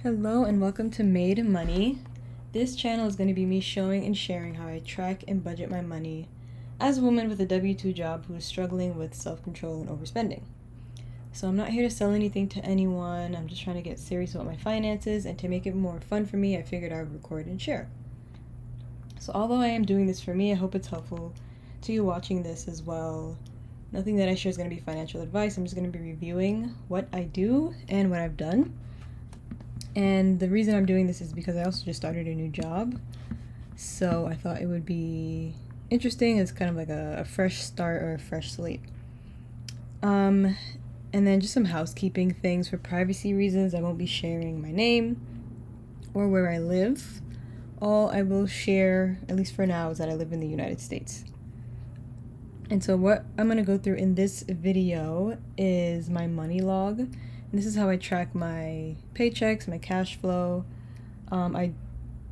Hello and welcome to Made Money. This channel is going to be me showing and sharing how I track and budget my money as a woman with a W-2 job who is struggling with self-control and overspending. So I'm not here to sell anything to anyone. I'm just trying to get serious about my finances, and to make it more fun for me, I figured I would record and share. So although I am doing this for me, I hope it's helpful to you watching this as well. Nothing that I share is going to be financial advice. I'm just going to be reviewing what I do and what I've done. And the reason I'm doing this is because I also just started a new job. So I thought it would be interesting. It's kind of like a fresh start or a fresh slate. And then just some housekeeping things for privacy reasons. I won't be sharing my name or where I live. All I will share, at least for now, is that I live in the United States. And so what I'm going to go through in this video is my money log. And this is how I track my paychecks, my cash flow. I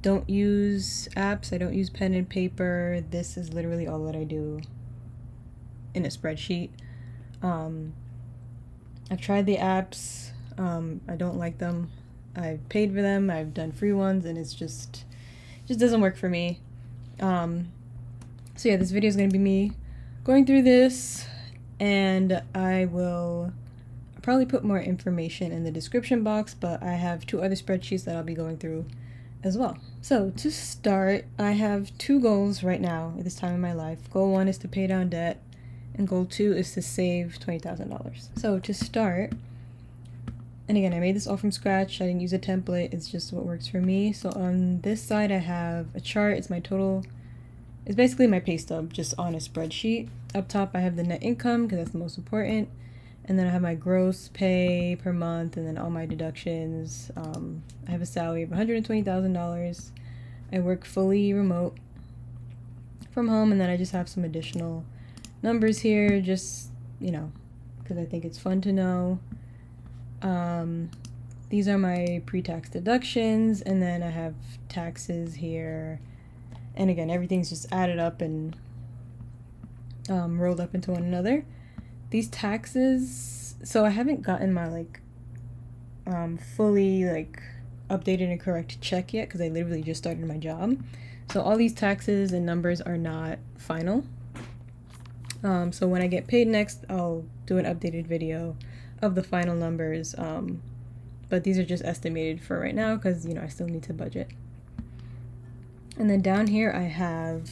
don't use apps. I don't use pen and paper. This is literally all that I do in a spreadsheet. I've tried the apps. I don't like them. I've paid for them. I've done free ones, and it just doesn't work for me. So yeah, this video is going to be me going through this, and I will probably put more information in the description box, but I have two other spreadsheets that I'll be going through as well. So to start, I have two goals right now at this time in my life. Goal 1 is to pay down debt, and goal 2 is to save $20,000. So to start, and again, I made this all from scratch. I didn't use a template. It's just what works for me. So on this side, I have a chart. It's my total. It's basically my pay stub, just on a spreadsheet. Up top, I have the net income because that's the most important. And then I have my gross pay per month, and then all my deductions. I have a salary of $120,000. I work fully remote from home, and then I just have some additional numbers here, just, because I think it's fun to know. These are my pre-tax deductions, and then I have taxes here. And again, everything's just added up and rolled up into one another. These taxes, so I haven't gotten my fully updated and correct check yet because I literally just started my job. So all these taxes and numbers are not final. So when I get paid next, I'll do an updated video of the final numbers. But these are just estimated for right now because, I still need to budget. And then down here I have,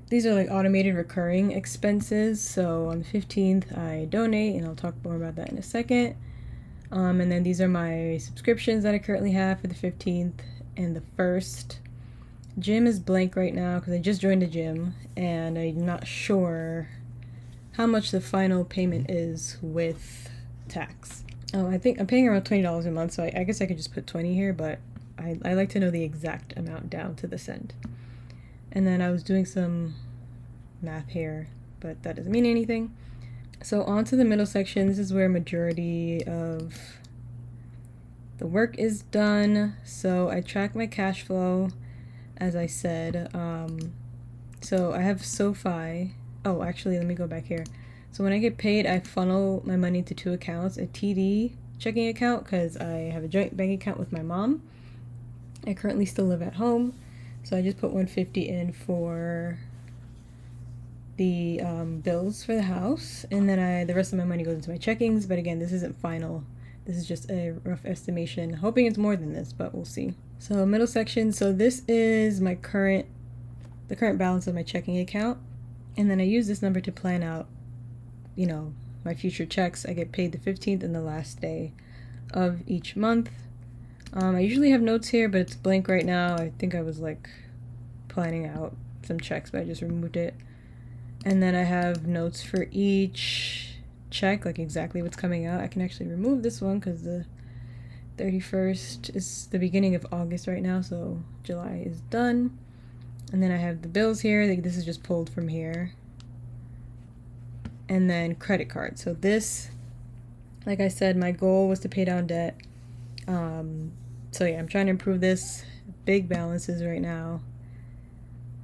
these are automated recurring expenses. So on the 15th, I donate, and I'll talk more about that in a second. And then these are my subscriptions that I currently have for the 15th and the 1st. Gym is blank right now because I just joined a gym, and I'm not sure how much the final payment is with tax. I think I'm paying around $20 a month, so I guess I could just put 20 here, but I like to know the exact amount down to the cent. And then I was doing some math here, but that doesn't mean anything. So on to the middle section. This is where majority of the work is done. So I track my cash flow, as I said. So I have SoFi. Oh, actually, let me go back here. So when I get paid, I funnel my money to two accounts, a TD checking account, because I have a joint bank account with my mom. I currently still live at home. So I just put $150 in for the bills for the house, and then the rest of my money goes into my checkings. But again, this isn't final. This is just a rough estimation, hoping it's more than this, but we'll see. So middle section. So this is the current balance of my checking account, and then I use this number to plan out, my future checks. I get paid the 15th and the last day of each month. I usually have notes here, but it's blank right now. I think I was planning out some checks, but I just removed it. And then I have notes for each check, exactly what's coming out. I can actually remove this one because the 31st is the beginning of August right now, so July is done. And then I have the bills here. This is just pulled from here. And then credit card. So this, like I said, my goal was to pay down debt. So yeah, I'm trying to improve this. Big balances right now.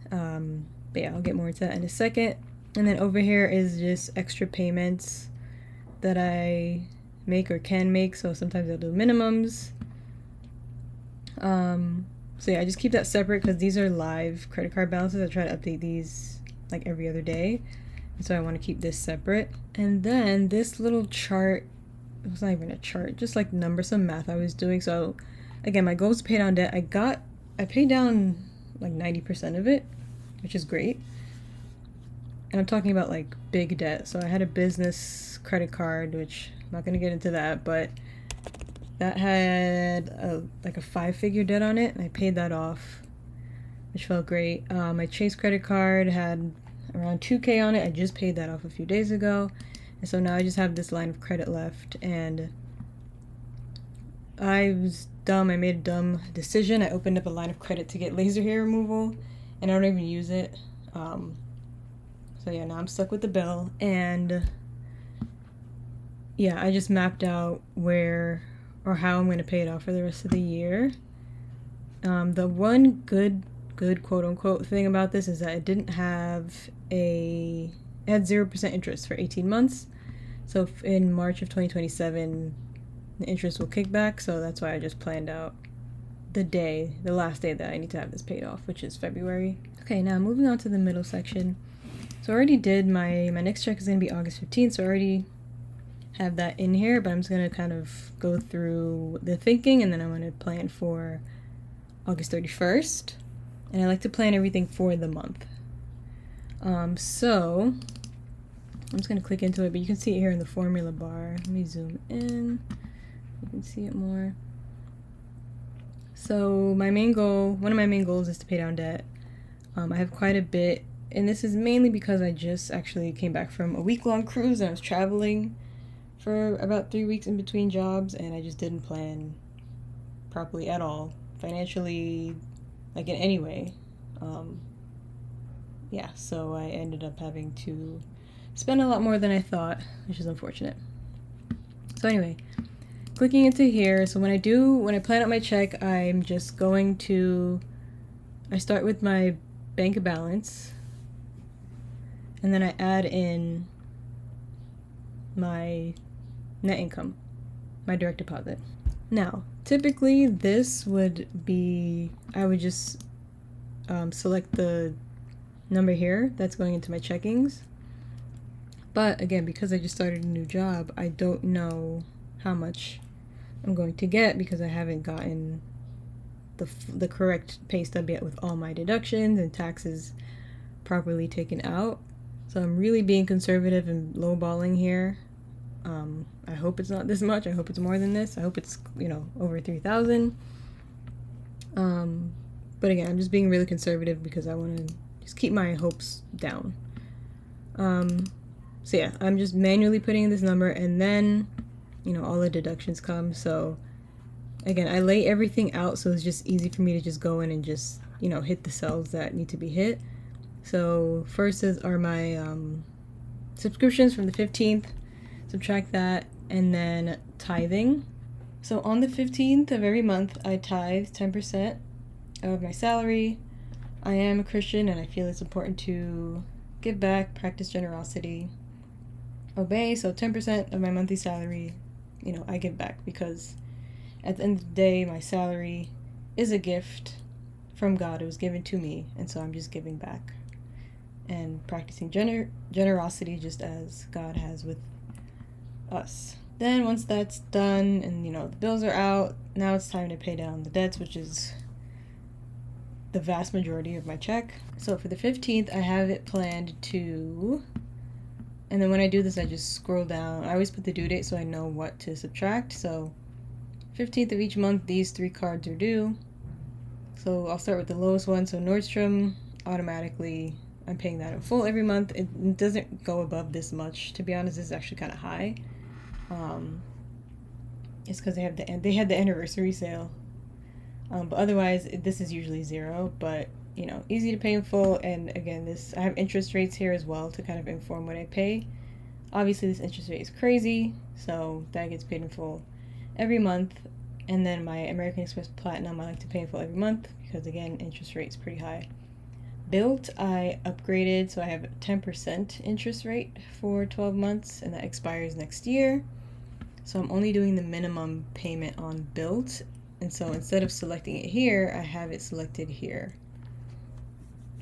But yeah, I'll get more into that in a second. And then over here is just extra payments that I make or can make. So sometimes I'll do minimums. So yeah, I just keep that separate because these are live credit card balances. I try to update these like every other day. And so I want to keep this separate. And then this little chart, it was not even a chart, just like numbers, some math I was doing. So again, my goal was to pay down debt. I paid down like 90% of it, which is great. And I'm talking about like big debt. So I had a business credit card, which I'm not going to get into that, but that had like a 5-figure debt on it, and I paid that off, which felt great. My Chase credit card had around $2K on it. I just paid that off a few days ago, and so now I just have this line of credit left. And I was dumb. I made a dumb decision. I opened up a line of credit to get laser hair removal, and I don't even use it. So yeah, now I'm stuck with the bill, and yeah, I just mapped out where or how I'm going to pay it off for the rest of the year. The one good quote unquote thing about this is that it didn't have it had 0% interest for 18 months. So in March of 2027, the interest will kick back. So that's why I just planned out the last day that I need to have this paid off, which is February. Okay, now moving on to the middle section. So I already did my next check is going to be August 15th. So I already have that in here, but I'm just going to kind of go through the thinking, and then I'm going to plan for August 31st. And I like to plan everything for the month. So I'm just going to click into it, but you can see it here in the formula bar. Let me zoom in. You can see it more. So one of my main goals is to pay down debt. I have quite a bit, and this is mainly because I just actually came back from a week-long cruise, and I was traveling for about 3 weeks in between jobs, and I just didn't plan properly at all, financially, like in any way. Yeah, so I ended up having to spend a lot more than I thought, which is unfortunate. So anyway, clicking into here, so when I plan out my check, I'm just I start with my bank balance, and then I add in my net income, my direct deposit. Now, typically this would be, I would just select the number here that's going into my checkings. But again, because I just started a new job, I don't know how much I'm going to get because I haven't gotten the correct pay stub yet with all my deductions and taxes properly taken out. So I'm really being conservative and lowballing here. I hope it's not this much. I hope it's more than this. I hope it's, over 3,000. But again, I'm just being really conservative because I want to just keep my hopes down. So yeah, I'm just manually putting in this number, and then, all the deductions come. So again, I lay everything out so it's just easy for me to just go in and just, hit the cells that need to be hit. So first are my subscriptions from the 15th. Subtract that, and then tithing. So on the 15th of every month, I tithe 10% of my salary. I am a Christian, and I feel it's important to give back, practice generosity, obey. So 10% of my monthly salary, I give back, because at the end of the day, my salary is a gift from God. It was given to me, and so I'm just giving back and practicing generosity just as God has with us. Then once that's done and the bills are out, now it's time to pay down the debts, which is the vast majority of my check. So for the 15th, I have it planned to, and then when I do this, I just scroll down. I always put the due date so I know what to subtract. So 15th of each month, these 3 cards are due. So I'll start with the lowest one. So Nordstrom, automatically I'm paying that in full every month. It doesn't go above this much. To be honest, it's actually kind of high. It's because they had the anniversary sale. But otherwise, this is usually 0. But easy to pay in full. And again, I have interest rates here as well to kind of inform what I pay. Obviously, this interest rate is crazy, so that gets paid in full every month. And then my American Express Platinum, I like to pay in full every month because again, interest rate is pretty high. Bilt, I upgraded, so I have 10% interest rate for 12 months, and that expires next year. So I'm only doing the minimum payment on Bilt, And so instead of selecting it here, I have it selected here.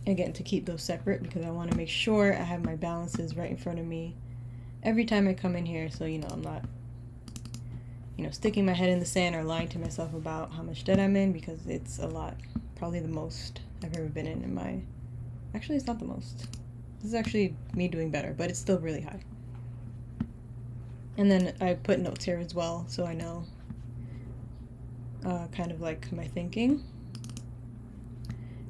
Again, to keep those separate because I want to make sure I have my balances right in front of me every time I come in here, so I'm not sticking my head in the sand or lying to myself about how much debt I'm in, because it's a lot. Probably the most I've ever been in my... Actually, it's not the most. This is actually me doing better, but it's still really high. And then I put notes here as well, so I know kind of like my thinking.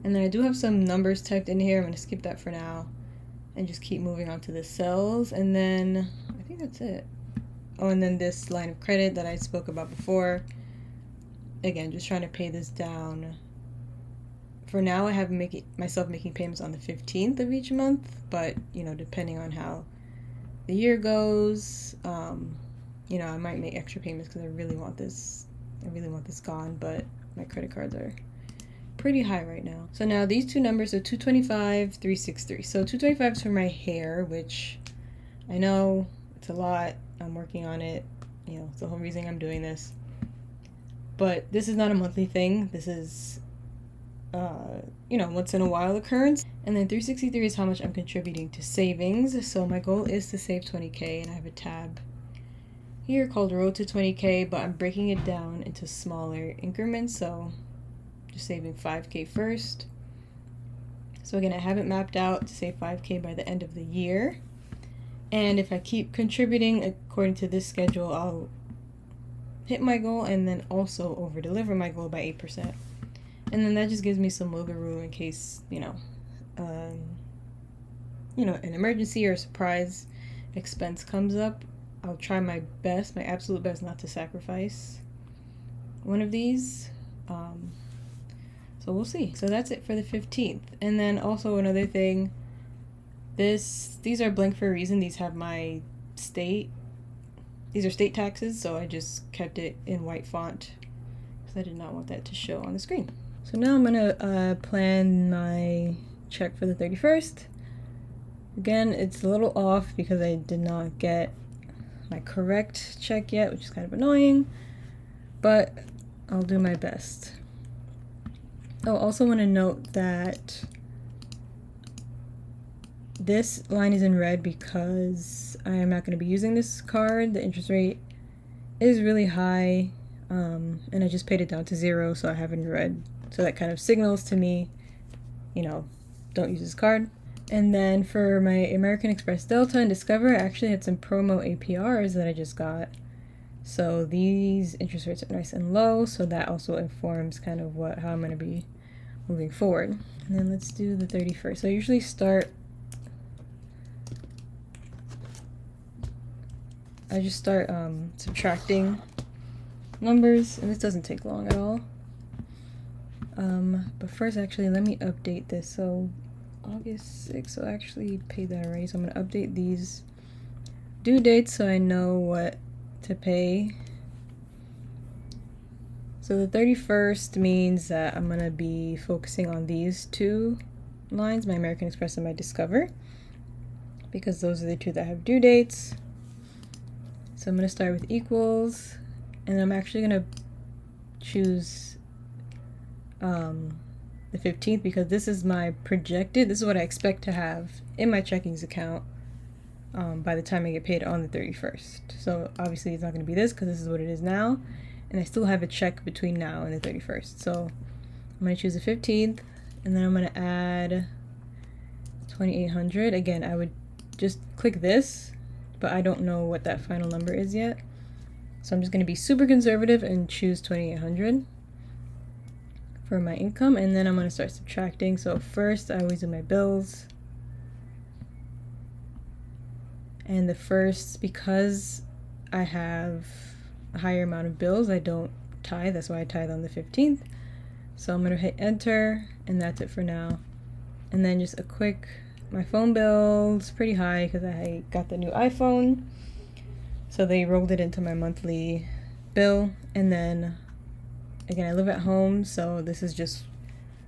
And then I do have some numbers typed in here. I'm going to skip that for now and just keep moving on to the cells. And then I think that's it. Oh, and then this line of credit that I spoke about before. Again, just trying to pay this down. For now, I have myself making payments on the 15th of each month, but depending on how the year goes, I might make extra payments because I really want this gone, but my credit cards are pretty high right now. So now these two numbers are 225, 363. So 225 is for my hair, which I know it's a lot. I'm working on it. It's the whole reason I'm doing this. But this is not a monthly thing. This is, once in a while occurrence. And then 363 is how much I'm contributing to savings. So my goal is to save 20K, and I have a tab here called Road to 20K, but I'm breaking it down into smaller increments. So just saving 5K first. So again, I have it mapped out to save 5K by the end of the year. And if I keep contributing according to this schedule, I'll hit my goal and then also over deliver my goal by 8%. And then that just gives me some wiggle room in case, an emergency or a surprise expense comes up. I'll try my best, my absolute best, not to sacrifice one of these. So we'll see. So that's it for the 15th. And then also another thing, these are blank for a reason. These have my state. These are state taxes, so I just kept it in white font because I did not want that to show on the screen. So now I'm gonna plan my check for the 31st. Again, it's a little off because I did not get my correct check yet, which is kind of annoying, but I'll do my best. Oh, also want to note that this line is in red because I am not going to be using this card. The interest rate is really high, and I just paid it down to 0, so I have it in red. So that kind of signals to me, don't use this card. And then for my American Express Delta and Discover, I actually had some promo APRs that I just got. So these interest rates are nice and low, so that also informs kind of how I'm going to be moving forward. And then let's do the 31st. So I usually I just start subtracting numbers, and this doesn't take long at all. But first, actually, let me update this. So August 6th, so I actually paid that already. So I'm going to update these due dates so I know what to pay. So the 31st means that I'm going to be focusing on these two lines, my American Express and my Discover, because those are the two that have due dates. So I'm going to start with equals, and I'm actually going to choose the 15th because this is my projected, this is what I expect to have in my checkings account by the time I get paid on the 31st. So obviously it's not going to be this because this is what it is now, and I still have a check between now and the 31st. So I'm going to choose the 15th, and then I'm going to add 2,800. Again, I would just click this, but I don't know what that final number is yet. So I'm just going to be super conservative and choose 2,800 for my income, and then I'm going to start subtracting. So first, I always do my bills. And the first, because I have a higher amount of bills, I don't tithe. That's why I tithe on the 15th. So I'm going to hit enter, and that's it for now. And then just a quick, my phone bill's pretty high because I got the new iPhone. So they rolled it into my monthly bill. And then, again, I live at home, so this is just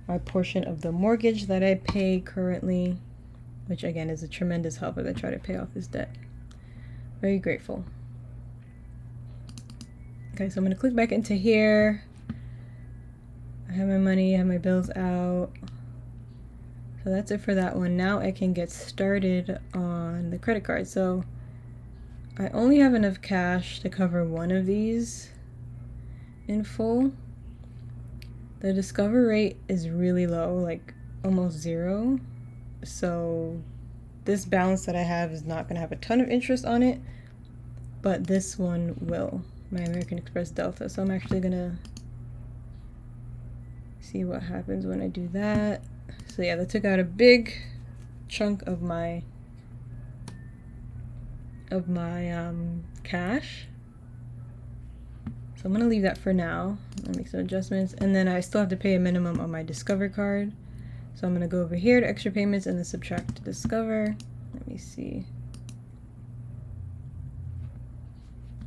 my portion of the mortgage that I pay currently, which again is a tremendous help as I try to pay off this debt. Very grateful. Okay, so I'm going to click back into here. have my money, I have my bills out. So that's it for that one. Now I can get started on the credit card. So I only have enough cash to cover one of these in full. The discover rate is really low, like almost 0. So this balance that I have is not going to have a ton of interest on it, but this one will, my American Express Delta. So I'm actually going to see what happens when I do that. So yeah, that took out a big chunk of my cash. So I'm gonna leave that for now. I'll make some adjustments, and then I still have to pay a minimum on my Discover card. So I'm gonna go over here to extra payments and then subtract Discover. Let me see.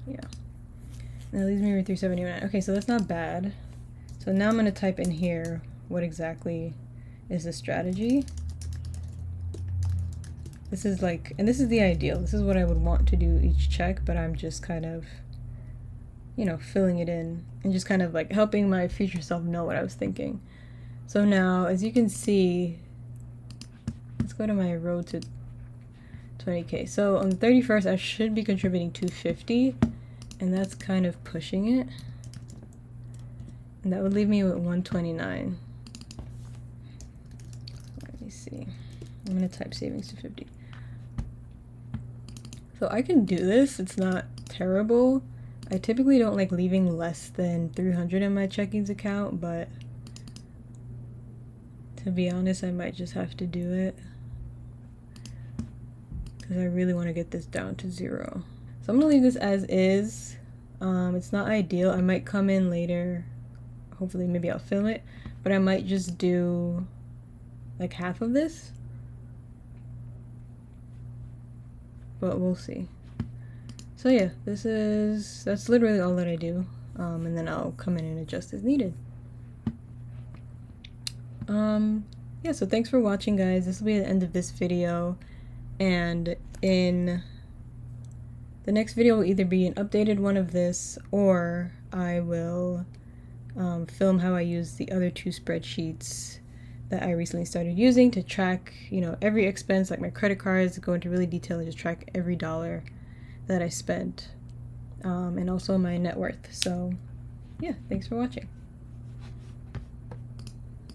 Yeah, that leaves me with $379. Okay, so that's not bad. So now I'm gonna type in here what exactly is the strategy. This is like, and this is the ideal. This is what I would want to do each check, but I'm just kind of, you know, filling it in and just kind of like helping my future self know what I was thinking. So now, as you can see, let's go to my road to 20K. So on the 31st, I should be contributing $250, and that's kind of pushing it. And that would leave me with $129. Let me see. I'm gonna type savings to 50. So I can do this. It's not terrible. I typically don't like leaving less than $300 in my checkings account, but to be honest, I might just have to do it because I really want to get this down to 0. So I'm gonna leave this as is. It's not ideal. I might come in later. Hopefully, maybe I'll film it, but I might just do like half of this. But we'll see. So yeah, that's literally all that I do. And then I'll come in and adjust as needed. Yeah, so thanks for watching, guys. This will be the end of this video. And in the next video will either be an updated one of this, or I will film how I use the other 2 spreadsheets that I recently started using to track, you know, every expense, like my credit cards, go into really detail and just track every dollar that I spent, and also my net worth. So yeah, thanks for watching.